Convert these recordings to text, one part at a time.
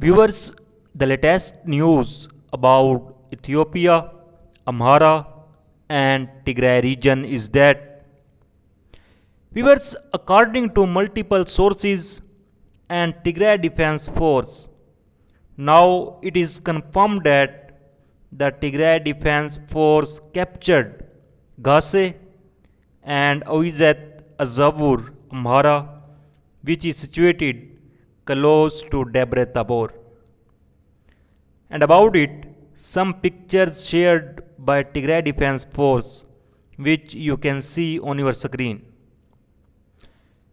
Viewers, the latest news about Ethiopia, Amhara, and Tigray region is that viewers, according to multiple sources and Tigray Defense Force, now it is confirmed that the Tigray Defense Force captured Gase and Oizet Azavur, Amhara, which is situated close to Debre Tabor. And about it, some pictures shared by Tigray Defense Force, which you can see on your screen.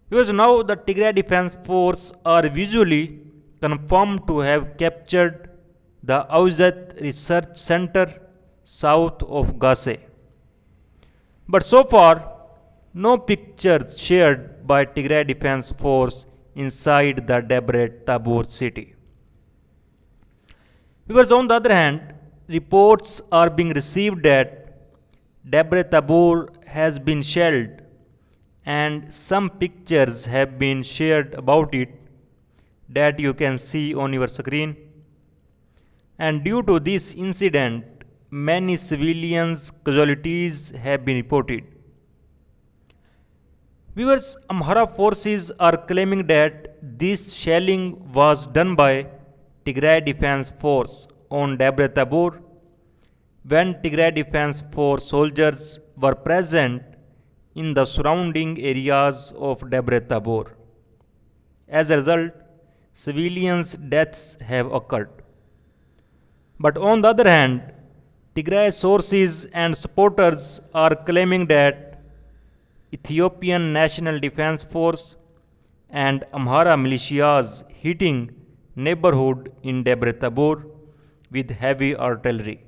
Because now the Tigray Defense Force are visually confirmed to have captured the Auzat Research Center south of Gase. But so far, no pictures shared by Tigray Defense Force inside the Debre Tabor city. Because on the other hand, reports are being received that Debre Tabor has been shelled and some pictures have been shared about it that you can see on your screen. And due to this incident, many civilians casualties have been reported. Viewers, Amhara forces are claiming that this shelling was done by Tigray Defense Force on Debre Tabor when Tigray Defense Force soldiers were present in the surrounding areas of Debre Tabor. As a result, civilians' deaths have occurred. But on the other hand, Tigray sources and supporters are claiming that Ethiopian National Defense Force and Amhara militias hitting neighborhood in Debre Tabor with heavy artillery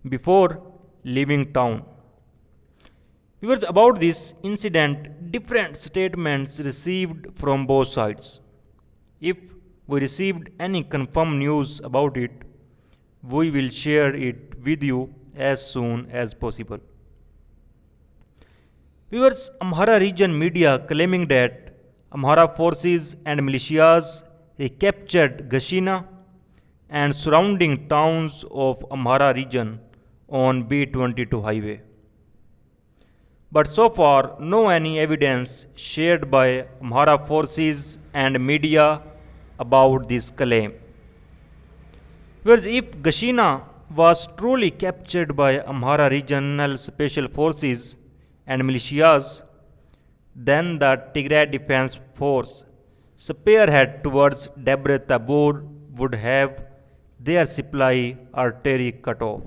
before leaving town. Viewers, about this incident, different statements received from both sides. If we received any confirmed news about it, we will share it with you as soon as possible. Viewers, Amhara region media claiming that Amhara forces and militias recaptured Gashina and surrounding towns of Amhara region on B22 highway. But so far, no any evidence shared by Amhara forces and media about this claim. Whereas if Gashina was truly captured by Amhara regional special forces and militias, then the Tigray Defense Force spearhead towards Debre Tabor would have their supply artery cut off.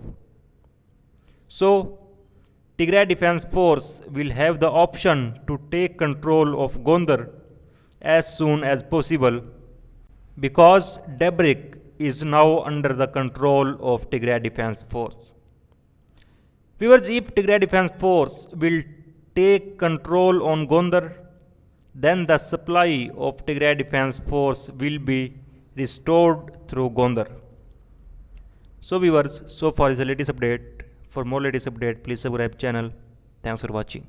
So, Tigray Defense Force will have the option to take control of Gondar as soon as possible because Debre is now under the control of Tigray Defense Force. Viewers, if Tigray Defense Force will take control on Gondar, then the supply of Tigray Defense Force will be restored through Gondar. So viewers, so far is the latest update. For more latest update, please subscribe channel. Thanks for watching.